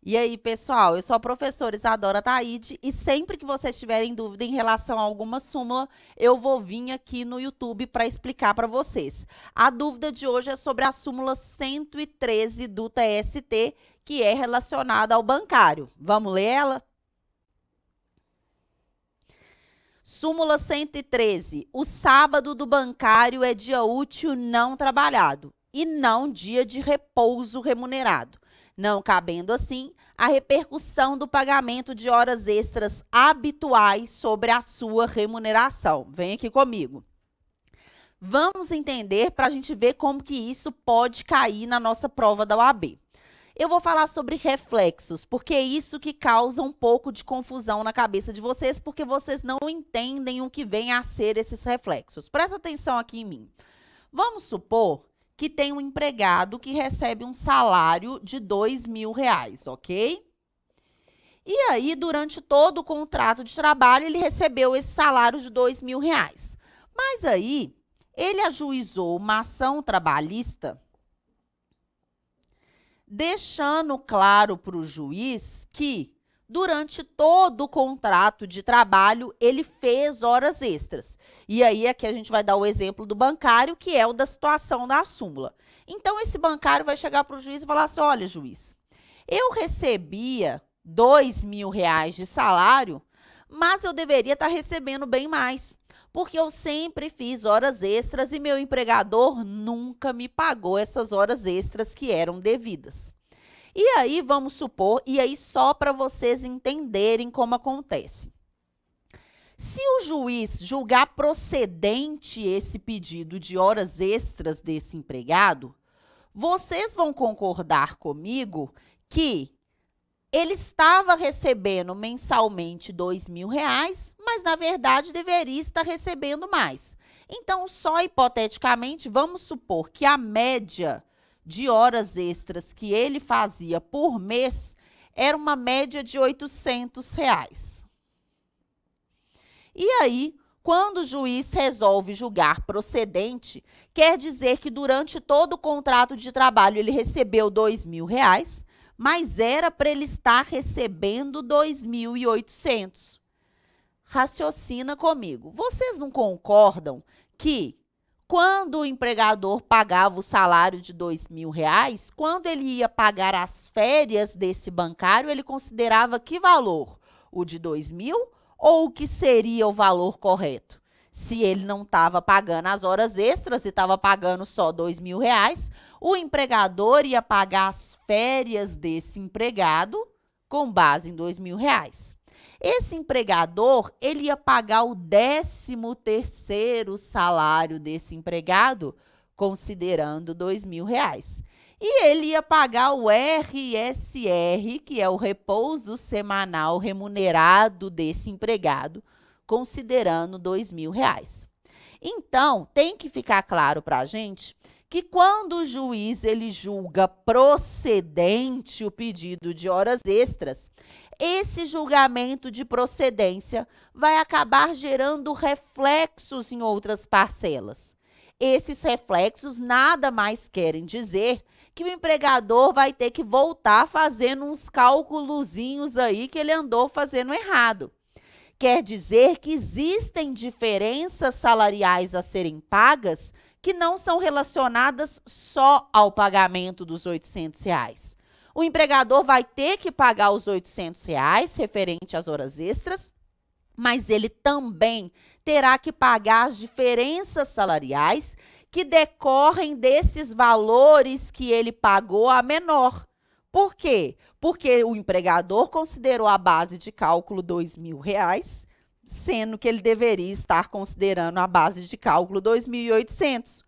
E aí, pessoal, eu sou a professora Isadora Taide e sempre que vocês tiverem dúvida em relação a alguma súmula, eu vou vir aqui no YouTube para explicar para vocês. A dúvida de hoje é sobre a súmula 113 do TST, que é relacionada ao bancário. Vamos ler ela? Súmula 113. O sábado do bancário é dia útil não trabalhado e não dia de repouso remunerado, não cabendo assim a repercussão do pagamento de horas extras habituais sobre a sua remuneração. Vem aqui comigo. Vamos entender para a gente ver como que isso pode cair na nossa prova da OAB. Eu vou falar sobre reflexos, porque é isso que causa um pouco de confusão na cabeça de vocês, porque vocês não entendem o que vem a ser esses reflexos. Presta atenção aqui em mim. Vamos supor que tem um empregado que recebe um salário de R$ 2.000, ok? E aí, durante todo o contrato de trabalho, ele recebeu esse salário de R$ 2.000. Mas aí, ele ajuizou uma ação trabalhista deixando claro para o juiz que, durante todo o contrato de trabalho, ele fez horas extras. E aí, aqui a gente vai dar o exemplo do bancário, que é o da situação da súmula. Então, esse bancário vai chegar para o juiz e falar assim, olha, juiz, eu recebia R$ 2.000 de salário, mas eu deveria estar recebendo bem mais, porque eu sempre fiz horas extras e meu empregador nunca me pagou essas horas extras que eram devidas. E aí, vamos supor, e aí só para vocês entenderem como acontece. Se o juiz julgar procedente esse pedido de horas extras desse empregado, vocês vão concordar comigo que ele estava recebendo mensalmente R$ 2.000, mas na verdade deveria estar recebendo mais. Então, só hipoteticamente, vamos supor que a média de horas extras que ele fazia por mês era uma média de R$ 800. E aí, quando o juiz resolve julgar procedente, quer dizer que durante todo o contrato de trabalho ele recebeu R$ 2.000, mas era para ele estar recebendo 2.800. Raciocina comigo. Vocês não concordam que quando o empregador pagava o salário de R$ 2.000, quando ele ia pagar as férias desse bancário, ele considerava que valor? O de 2.000 ou o que seria o valor correto? Se ele não estava pagando as horas extras e estava pagando só R$ 2.000, o empregador ia pagar as férias desse empregado com base em R$ 2.000. Esse empregador, ele ia pagar o 13º salário desse empregado, considerando R$ 2.000. E ele ia pagar o RSR, que é o repouso semanal remunerado desse empregado, considerando R$ 2.000. Então, tem que ficar claro para a gente que quando o juiz ele julga procedente o pedido de horas extras, esse julgamento de procedência vai acabar gerando reflexos em outras parcelas. Esses reflexos nada mais querem dizer que o empregador vai ter que voltar fazendo uns cálculozinhos aí que ele andou fazendo errado. Quer dizer que existem diferenças salariais a serem pagas que não são relacionadas só ao pagamento dos R$ 800. O empregador vai ter que pagar os R$ 800 referente às horas extras, mas ele também terá que pagar as diferenças salariais que decorrem desses valores que ele pagou a menor. Por quê? Porque o empregador considerou a base de cálculo R$ 2.000, sendo que ele deveria estar considerando a base de cálculo R$ 2.800.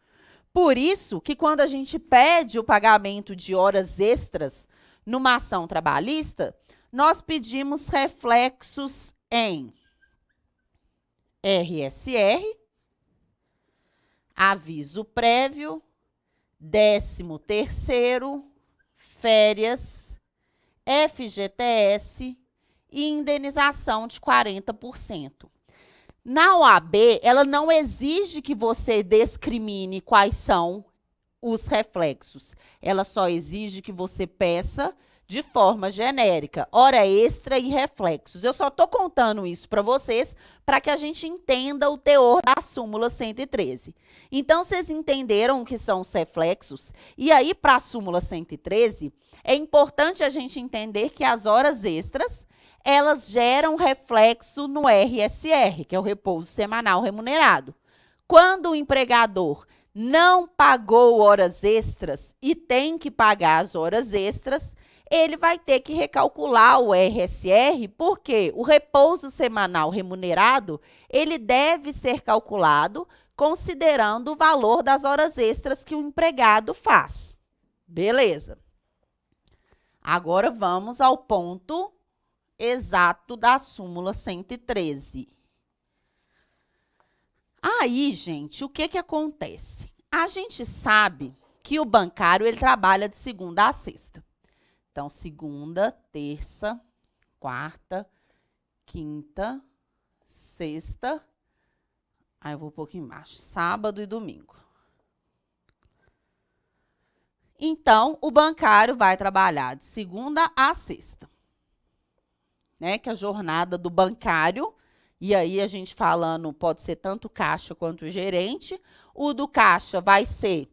Por isso que quando a gente pede o pagamento de horas extras numa ação trabalhista, nós pedimos reflexos em RSR, aviso prévio, 13º, férias, FGTS e indenização de 40%. Na OAB, ela não exige que você discrimine quais são os reflexos. Ela só exige que você peça de forma genérica, hora extra e reflexos. Eu só estou contando isso para vocês para que a gente entenda o teor da súmula 113. Então, vocês entenderam o que são os reflexos? E aí, para a súmula 113, é importante a gente entender que as horas extras, elas geram reflexo no RSR, que é o repouso semanal remunerado. Quando o empregador não pagou horas extras e tem que pagar as horas extras, ele vai ter que recalcular o RSR, porque o repouso semanal remunerado, ele deve ser calculado considerando o valor das horas extras que o empregado faz. Beleza. Agora vamos ao ponto exato da súmula 113. Aí, gente, o que acontece? A gente sabe que o bancário, ele trabalha de segunda a sexta. Então, segunda, terça, quarta, quinta, sexta, aí eu vou um pouquinho embaixo, sábado e domingo. Então, o bancário vai trabalhar de segunda a sexta, né? Que a jornada do bancário, e aí a gente falando, pode ser tanto caixa quanto gerente, o do caixa vai ser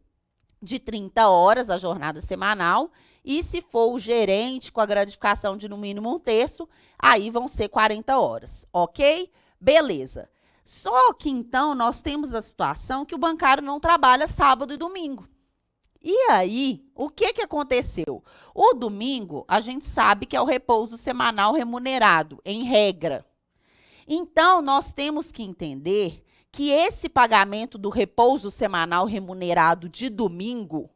de 30 horas, a jornada semanal, e se for o gerente com a gratificação de no mínimo 1/3, aí vão ser 40 horas, ok? Beleza. Só que então nós temos a situação que o bancário não trabalha sábado e domingo. E aí, o que aconteceu? O domingo, a gente sabe que é o repouso semanal remunerado, em regra. Então, nós temos que entender que esse pagamento do repouso semanal remunerado de domingo,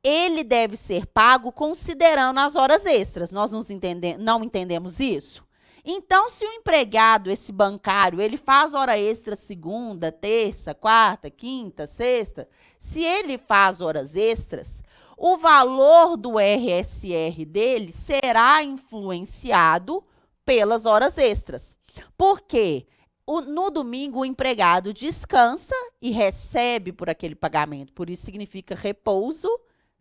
ele deve ser pago considerando as horas extras. Nós não entendemos isso? Então, se o empregado, esse bancário, ele faz hora extra segunda, terça, quarta, quinta, sexta, se ele faz horas extras, o valor do RSR dele será influenciado pelas horas extras. Por quê? No domingo, o empregado descansa e recebe por aquele pagamento. Por isso, significa repouso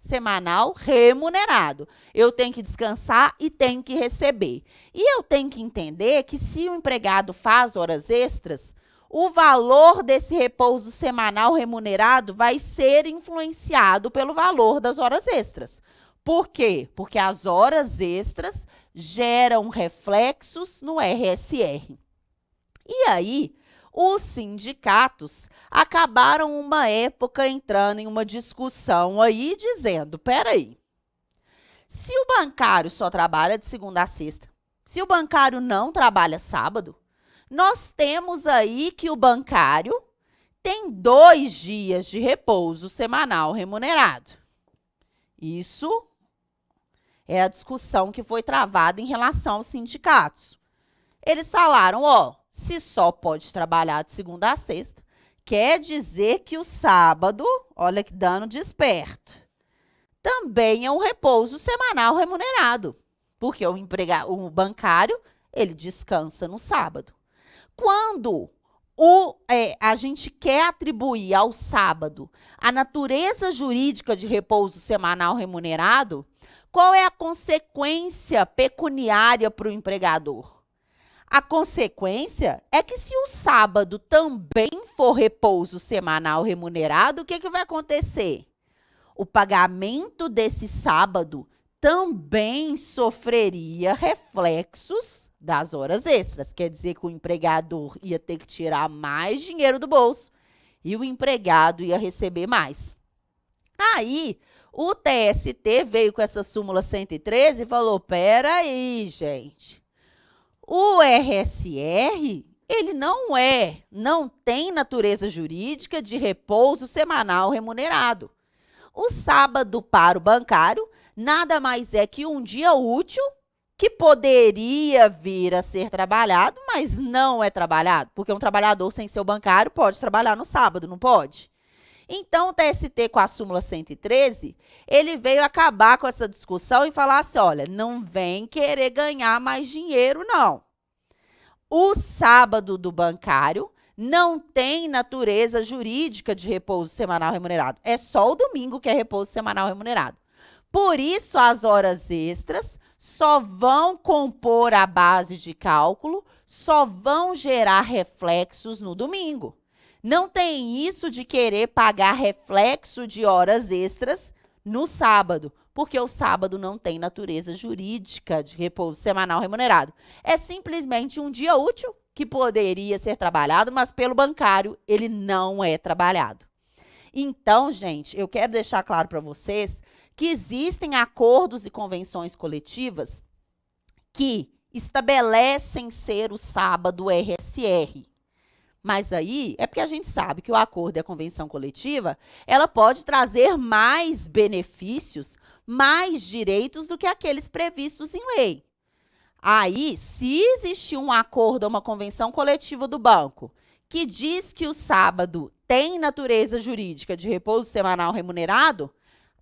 semanal remunerado. Eu tenho que descansar e tenho que receber. E eu tenho que entender que se o empregado faz horas extras, o valor desse repouso semanal remunerado vai ser influenciado pelo valor das horas extras. Por quê? Porque as horas extras geram reflexos no RSR. E aí, os sindicatos acabaram uma época entrando em uma discussão aí, dizendo, peraí, se o bancário só trabalha de segunda a sexta, se o bancário não trabalha sábado, nós temos aí que o bancário tem 2 dias de repouso semanal remunerado. Isso é a discussão que foi travada em relação aos sindicatos. Eles falaram, ó, se só pode trabalhar de segunda a sexta, quer dizer que o sábado, olha que dano desperto, também é um repouso semanal remunerado, porque o bancário, ele descansa no sábado. Quando a gente quer atribuir ao sábado a natureza jurídica de repouso semanal remunerado, qual é a consequência pecuniária para o empregador? A consequência é que se o sábado também for repouso semanal remunerado, o que vai acontecer? O pagamento desse sábado também sofreria reflexos das horas extras. Quer dizer que o empregador ia ter que tirar mais dinheiro do bolso e o empregado ia receber mais. Aí, o TST veio com essa súmula 113 e falou, peraí, gente, o RSR, ele não tem natureza jurídica de repouso semanal remunerado. O sábado para o bancário nada mais é que um dia útil que poderia vir a ser trabalhado, mas não é trabalhado, porque um trabalhador sem ser bancário pode trabalhar no sábado, não pode? Então, o TST, com a súmula 113, ele veio acabar com essa discussão e falar assim, olha, não vem querer ganhar mais dinheiro, não. O sábado do bancário não tem natureza jurídica de repouso semanal remunerado. É só o domingo que é repouso semanal remunerado. Por isso, as horas extras só vão compor a base de cálculo, só vão gerar reflexos no domingo. Não tem isso de querer pagar reflexo de horas extras no sábado, porque o sábado não tem natureza jurídica de repouso semanal remunerado. É simplesmente um dia útil que poderia ser trabalhado, mas pelo bancário ele não é trabalhado. Então, gente, eu quero deixar claro para vocês que existem acordos e convenções coletivas que estabelecem ser o sábado RSR. Mas aí é porque a gente sabe que o acordo e a convenção coletiva, ela pode trazer mais benefícios, mais direitos do que aqueles previstos em lei. Aí, se existir um acordo ou uma convenção coletiva do banco que diz que o sábado tem natureza jurídica de repouso semanal remunerado,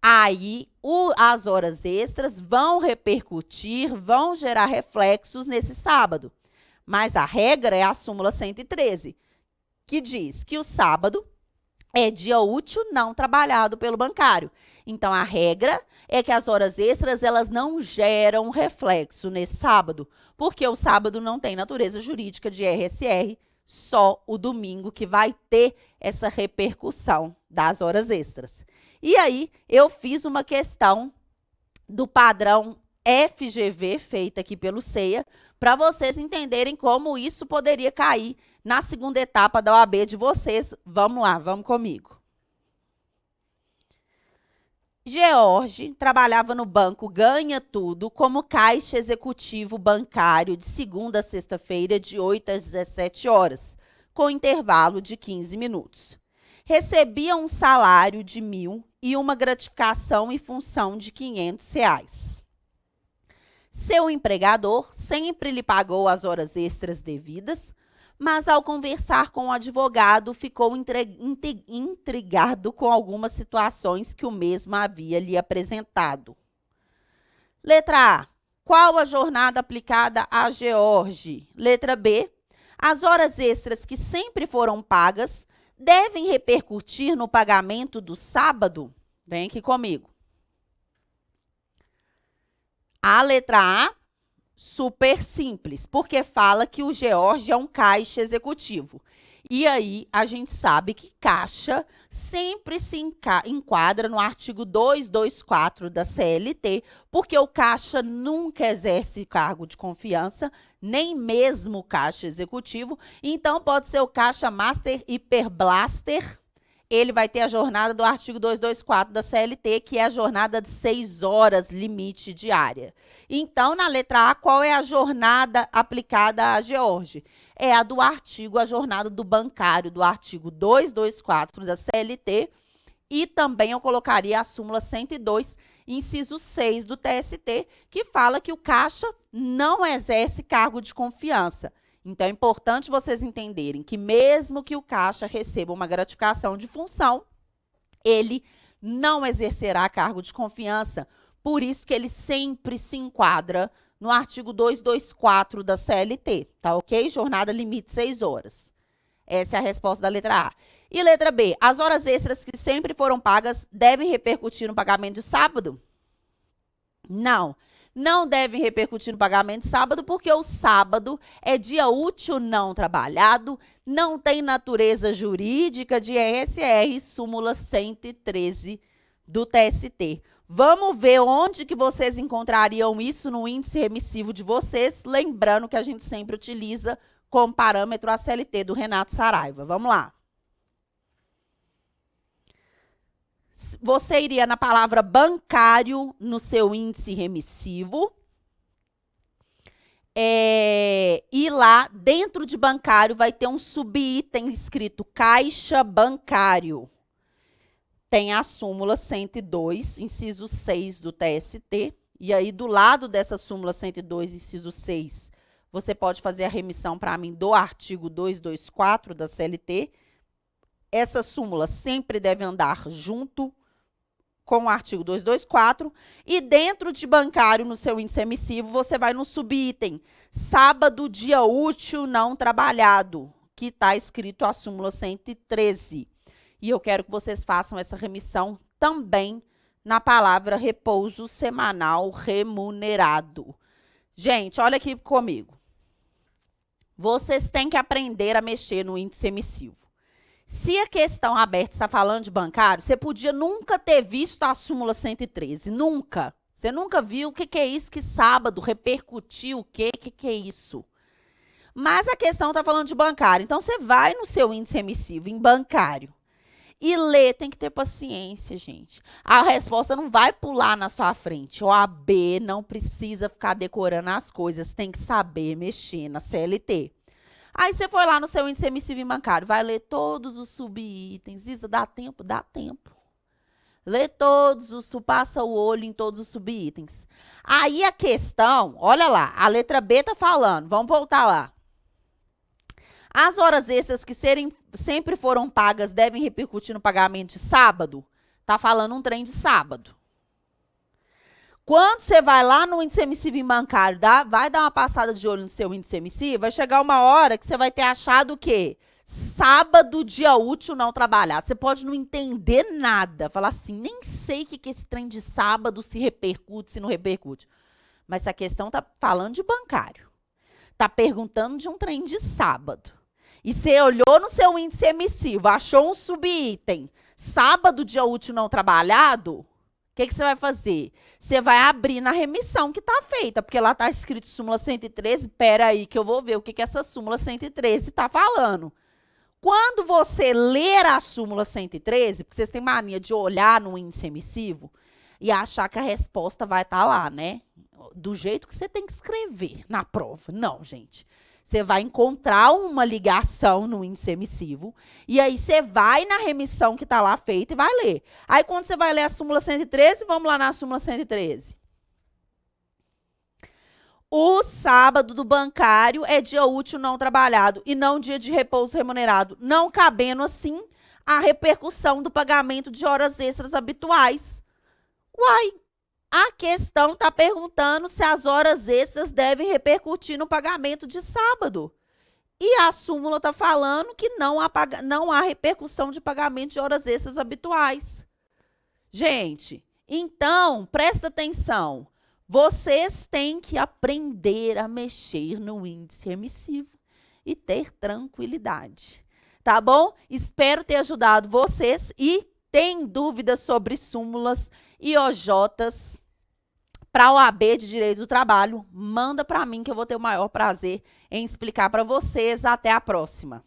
aí as horas extras vão repercutir, vão gerar reflexos nesse sábado. Mas a regra é a súmula 113, que diz que o sábado é dia útil não trabalhado pelo bancário. Então, a regra é que as horas extras elas não geram reflexo nesse sábado, porque o sábado não tem natureza jurídica de RSR, só o domingo que vai ter essa repercussão das horas extras. E aí, eu fiz uma questão do padrão FGV, feita aqui pelo CEA, para vocês entenderem como isso poderia cair na segunda etapa da OAB de vocês. Vamos lá, vamos comigo. George trabalhava no banco Ganha Tudo como caixa executivo bancário de segunda a sexta-feira, de 8 às 17 horas, com intervalo de 15 minutos. Recebia um salário de R$ 1.000 e uma gratificação em função de R$ 500. Seu empregador sempre lhe pagou as horas extras devidas, mas ao conversar com o advogado, ficou intrigado com algumas situações que o mesmo havia lhe apresentado. Letra A. Qual a jornada aplicada a George? Letra B. As horas extras que sempre foram pagas devem repercutir no pagamento do sábado? Vem aqui comigo. A letra A, super simples, porque fala que o George é um caixa executivo. E aí, a gente sabe que caixa sempre se enquadra no artigo 224 da CLT, porque o caixa nunca exerce cargo de confiança, nem mesmo o caixa executivo. Então, pode ser o caixa Master Hiperblaster. Ele vai ter a jornada do artigo 224 da CLT, que é a jornada de 6 horas limite diária. Então, na letra A, qual é a jornada aplicada a George? É a do artigo, a jornada do bancário, do artigo 224 da CLT, e também eu colocaria a súmula 102, inciso 6 do TST, que fala que o caixa não exerce cargo de confiança. Então, é importante vocês entenderem que mesmo que o caixa receba uma gratificação de função, ele não exercerá cargo de confiança, por isso que ele sempre se enquadra no artigo 224 da CLT, tá ok? Jornada limite 6 horas. Essa é a resposta da letra A. E letra B, as horas extras que sempre foram pagas devem repercutir no pagamento de sábado? Não. Não devem repercutir no pagamento de sábado, porque o sábado é dia útil não trabalhado, não tem natureza jurídica de RSR, súmula 113 do TST. Vamos ver onde que vocês encontrariam isso no índice remissivo de vocês, lembrando que a gente sempre utiliza como parâmetro a CLT do Renato Saraiva. Vamos lá. Você iria na palavra bancário no seu índice remissivo. E lá, dentro de bancário, vai ter um subitem escrito caixa bancário. Tem a súmula 102, inciso 6 do TST. E aí, do lado dessa súmula 102, inciso 6, você pode fazer a remissão para mim do artigo 224 da CLT. Essa súmula sempre deve andar junto com o artigo 224. E dentro de bancário, no seu índice emissivo, você vai no subitem sábado, dia útil não trabalhado, que está escrito a súmula 113. E eu quero que vocês façam essa remissão também na palavra repouso semanal remunerado. Gente, olha aqui comigo. Vocês têm que aprender a mexer no índice emissivo. Se a questão aberta está falando de bancário, você podia nunca ter visto a súmula 113. Nunca. Você nunca viu o que é isso que sábado repercutiu o quê? O que é isso? Mas a questão está falando de bancário. Então, você vai no seu índice emissivo, em bancário, e lê. Tem que ter paciência, gente. A resposta não vai pular na sua frente. OAB não precisa ficar decorando as coisas. Tem que saber mexer na CLT. Aí você foi lá no seu índice emissivo em bancário, vai ler todos os subitens. Isa, dá tempo? Dá tempo. Lê todos, passa o olho em todos os subitens. Aí a questão, olha lá, a letra B tá falando, vamos voltar lá. As horas extras que sempre foram pagas devem repercutir no pagamento de sábado? Tá falando um trem de sábado. Quando você vai lá no índice emissivo em bancário, vai dar uma passada de olho no seu índice emissivo, vai chegar uma hora que você vai ter achado o quê? Sábado, dia útil não trabalhado. Você pode não entender nada. Falar assim, nem sei o que esse trem de sábado se repercute, se não repercute. Mas essa questão tá falando de bancário. Tá perguntando de um trem de sábado. E você olhou no seu índice emissivo, achou um subitem, sábado, dia útil não trabalhado, o que você vai fazer? Você vai abrir na remissão que está feita, porque lá está escrito súmula 113, pera aí que eu vou ver o que essa súmula 113 está falando. Quando você ler a súmula 113, porque vocês têm mania de olhar no índice emissivo e achar que a resposta vai estar lá, né? Do jeito que você tem que escrever na prova. Não, gente. Você vai encontrar uma ligação no índice emissivo e aí você vai na remissão que está lá feita e vai ler. Aí, quando você vai ler a súmula 113, vamos lá na súmula 113. O sábado do bancário é dia útil não trabalhado e não dia de repouso remunerado, não cabendo, assim, a repercussão do pagamento de horas extras habituais. Uai, a questão está perguntando se as horas extras devem repercutir no pagamento de sábado. E a súmula está falando que não há repercussão de pagamento de horas extras habituais. Gente, então, presta atenção. Vocês têm que aprender a mexer no índice emissivo e ter tranquilidade. Tá bom? Espero ter ajudado vocês e tem dúvidas sobre súmulas e OJs para a OAB de Direito do Trabalho, manda para mim que eu vou ter o maior prazer em explicar para vocês. Até a próxima.